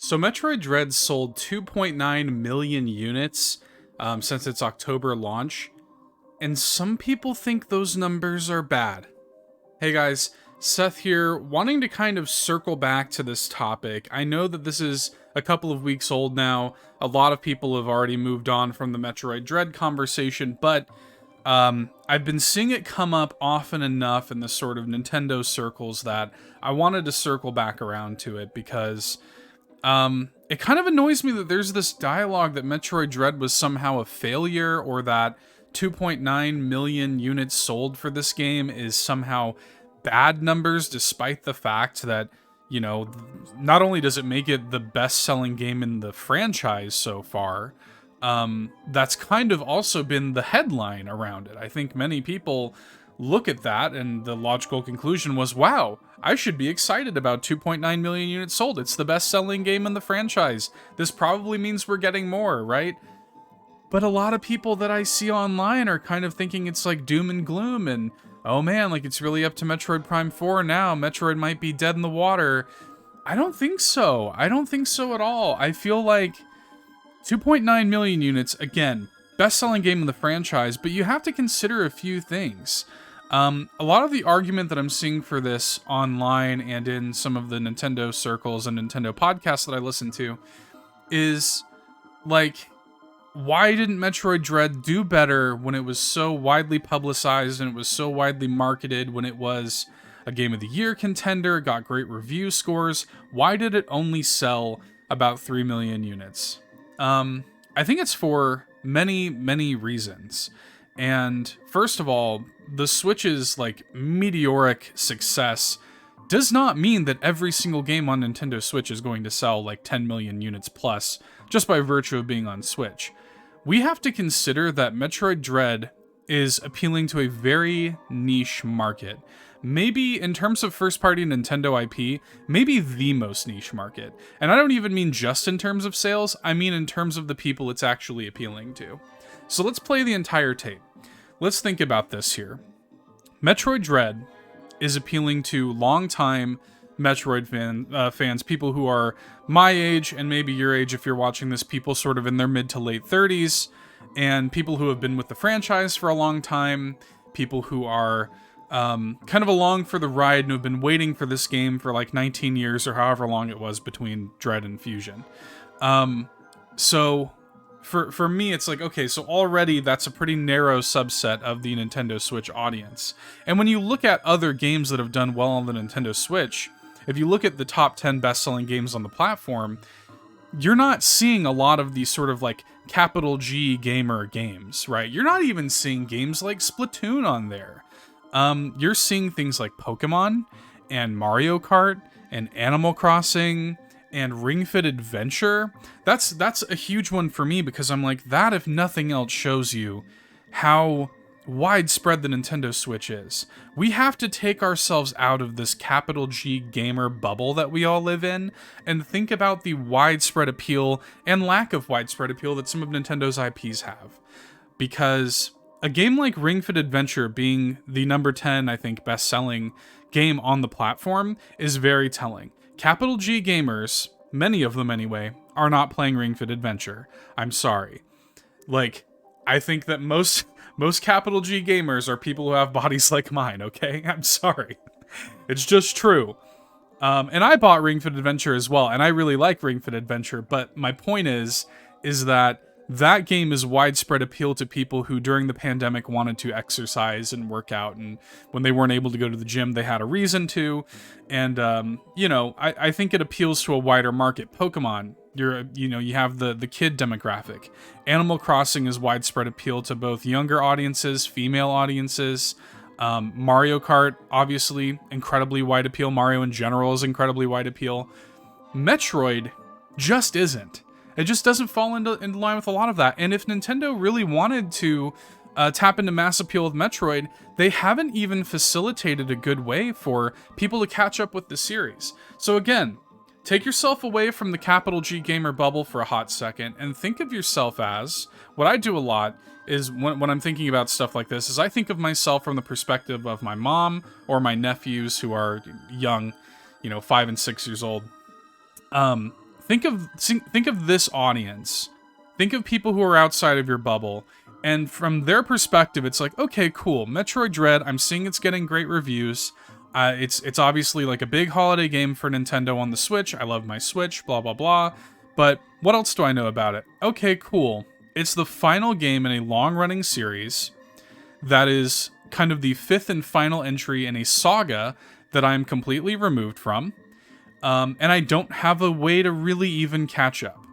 So Metroid Dread sold 2.9 million units since its October launch, and some people think those numbers are bad. Hey guys, Seth here, wanting to kind of circle back to this topic. I know that this is a couple of weeks old now. A lot of people have already moved on from the Metroid Dread conversation, but I've been seeing it come up often enough in the sort of Nintendo circles that I wanted to circle back around to it because it kind of annoys me that there's this dialogue that Metroid Dread was somehow a failure, or that 2.9 million units sold for this game is somehow bad numbers, despite the fact that, you know, not only does it make it the best-selling game in the franchise so far, that's kind of also been the headline around it. I think many people look at that and the logical conclusion was, wow, I should be excited about 2.9 million units sold. It's the best-selling game in the franchise. This probably means we're getting more, right? But a lot of people that I see online are kind of thinking it's like doom and gloom and, oh man, like it's really up to Metroid Prime 4 now. Metroid might be dead in the water. I don't think so. I don't think so at all. I feel like 2.9 million units, again, best-selling game in the franchise, but you have to consider a few things. A lot of the argument that I'm seeing for this online and in some of the Nintendo circles and Nintendo podcasts that I listen to is, like, why didn't Metroid Dread do better when it was so widely publicized and it was so widely marketed, when it was a Game of the Year contender, got great review scores? Why did it only sell about 3 million units? I think it's for many, many reasons. And first of all, the Switch's like meteoric success does not mean that every single game on Nintendo Switch is going to sell like 10 million units plus just by virtue of being on Switch. We have to consider that Metroid Dread is appealing to a very niche market. Maybe in terms of first-party Nintendo IP, maybe the most niche market. And I don't even mean just in terms of sales, I mean in terms of the people it's actually appealing to. So let's play the entire tape. Let's think about this here. Metroid Dread is appealing to longtime Metroid fans, people who are my age and maybe your age if you're watching this, people sort of in their mid to late 30s, and people who have been with the franchise for a long time, people who are kind of along for the ride and have been waiting for this game for like 19 years or however long it was between Dread and Fusion. So for me, it's like, okay, so already that's a pretty narrow subset of the Nintendo Switch audience. And when you look at other games that have done well on the Nintendo Switch, if you look at the top 10 best-selling games on the platform, you're not seeing a lot of these sort of like capital G gamer games, right? You're not even seeing games like Splatoon on there. You're seeing things like Pokemon and Mario Kart and Animal Crossing and Ring Fit Adventure. That's a huge one for me because I'm like, that if nothing else shows you how widespread the Nintendo Switch is. We have to take ourselves out of this capital G gamer bubble that we all live in and think about the widespread appeal and lack of widespread appeal that some of Nintendo's IPs have. Because a game like Ring Fit Adventure being the number 10, I think, best-selling game on the platform is very telling. Capital G gamers, many of them anyway, are not playing Ring Fit Adventure. I'm sorry. Like, I think that most capital G gamers are people who have bodies like mine, okay? I'm sorry. It's just true. And I bought Ring Fit Adventure as well, and I really like Ring Fit Adventure, but my point is that game is widespread appeal to people who during the pandemic wanted to exercise and work out, and when they weren't able to go to the gym, they had a reason to. And, I think it appeals to a wider market. Pokemon, you have the kid demographic. Animal Crossing is widespread appeal to both younger audiences, female audiences. Mario Kart, obviously, incredibly wide appeal. Mario in general is incredibly wide appeal. Metroid just isn't. It just doesn't fall into line with a lot of that. And if Nintendo really wanted to tap into mass appeal with Metroid, they haven't even facilitated a good way for people to catch up with the series. So again, take yourself away from the capital G gamer bubble for a hot second and think of yourself as, what I do a lot is when I'm thinking about stuff like this, is I think of myself from the perspective of my mom or my nephews who are young, 5 and 6 years old. think of this audience. Think of people who are outside of your bubble, and from their perspective, it's like, okay, cool. Metroid Dread, I'm seeing it's getting great reviews. It's obviously like a big holiday game for Nintendo on the Switch. I love my Switch, blah, blah, blah. But what else do I know about it? Okay, cool. It's the final game in a long-running series that is kind of the fifth and final entry in a saga that I'm completely removed from. And I don't have a way to really even catch up.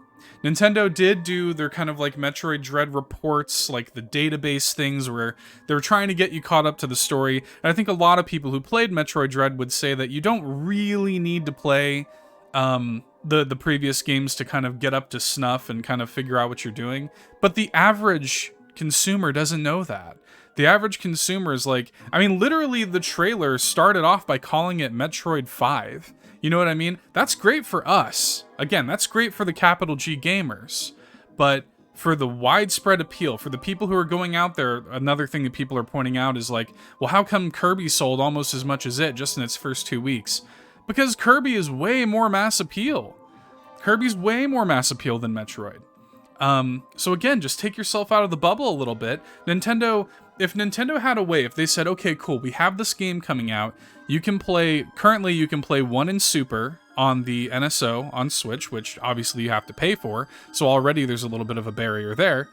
Nintendo did do their kind of like Metroid Dread reports, like the database things where they were trying to get you caught up to the story. And I think a lot of people who played Metroid Dread would say that you don't really need to play the previous games to kind of get up to snuff and kind of figure out what you're doing. But the average consumer doesn't know that. The average consumer is like, I mean, literally the trailer started off by calling it Metroid 5. You know what I mean? That's great for us. Again, that's great for the capital G gamers. But for the widespread appeal, for the people who are going out there, another thing that people are pointing out is like, well, how come Kirby sold almost as much as it just in its first 2 weeks? Because Kirby is way more mass appeal. Kirby's way more mass appeal than Metroid. So again, just take yourself out of the bubble a little bit. If Nintendo had a way, if they said, okay, cool, we have this game coming out, currently you can play 1 in Super on the NSO on Switch, which obviously you have to pay for, so already there's a little bit of a barrier there.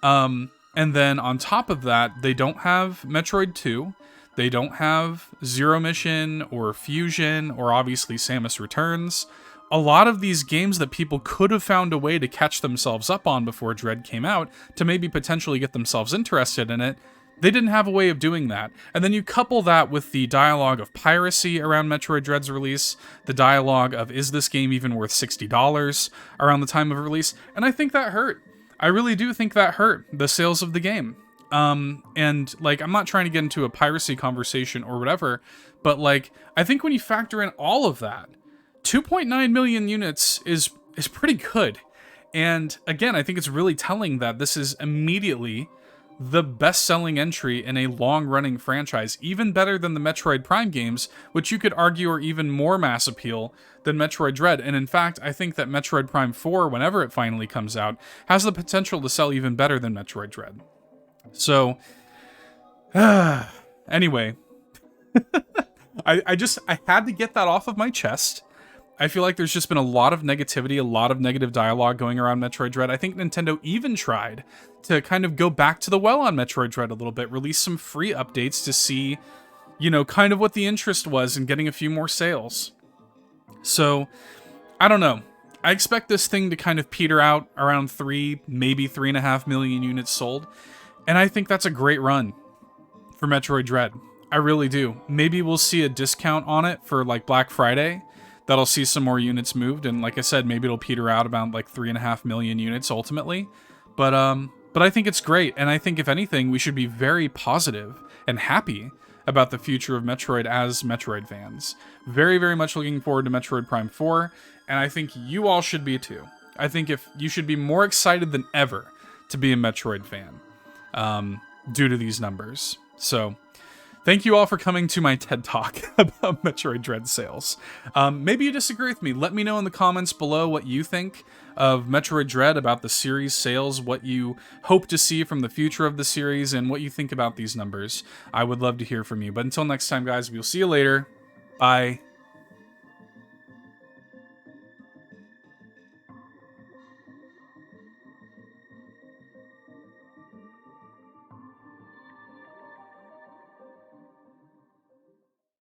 And then on top of that, they don't have Metroid 2, they don't have Zero Mission or Fusion, or obviously Samus Returns. A lot of these games that people could have found a way to catch themselves up on before Dread came out, to maybe potentially get themselves interested in it, they didn't have a way of doing that. And then you couple that with the dialogue of piracy around Metroid Dread's release, the dialogue of, is this game even worth $60 around the time of release? And I think that hurt. I really do think that hurt the sales of the game. And like, I'm not trying to get into a piracy conversation or whatever, but like, I think when you factor in all of that, 2.9 million units is pretty good. And again, I think it's really telling that this is immediately the best-selling entry in a long-running franchise, even better than the Metroid Prime games, which you could argue are even more mass appeal than Metroid Dread. And in fact, I think that Metroid Prime 4, whenever it finally comes out, has the potential to sell even better than Metroid Dread. So, anyway, I had to get that off of my chest. I feel like there's just been a lot of negativity, a lot of negative dialogue going around Metroid Dread. I think Nintendo even tried to kind of go back to the well on Metroid Dread a little bit, release some free updates to see, you know, kind of what the interest was in getting a few more sales. So, I don't know. I expect this thing to kind of peter out around 3, maybe 3.5 million units sold. And I think that's a great run for Metroid Dread. I really do. Maybe we'll see a discount on it for like Black Friday. That'll see some more units moved, and like I said, maybe it'll peter out about like 3.5 million units ultimately. But I think it's great, and I think if anything, we should be very positive and happy about the future of Metroid as Metroid fans. Very, very much looking forward to Metroid Prime 4, and I think you all should be too. I think if you should be more excited than ever to be a Metroid fan, due to these numbers. So, thank you all for coming to my TED Talk about Metroid Dread sales. Maybe you disagree with me. Let me know in the comments below what you think of Metroid Dread, about the series sales, what you hope to see from the future of the series, and what you think about these numbers. I would love to hear from you. But until next time, guys, we'll see you later. Bye.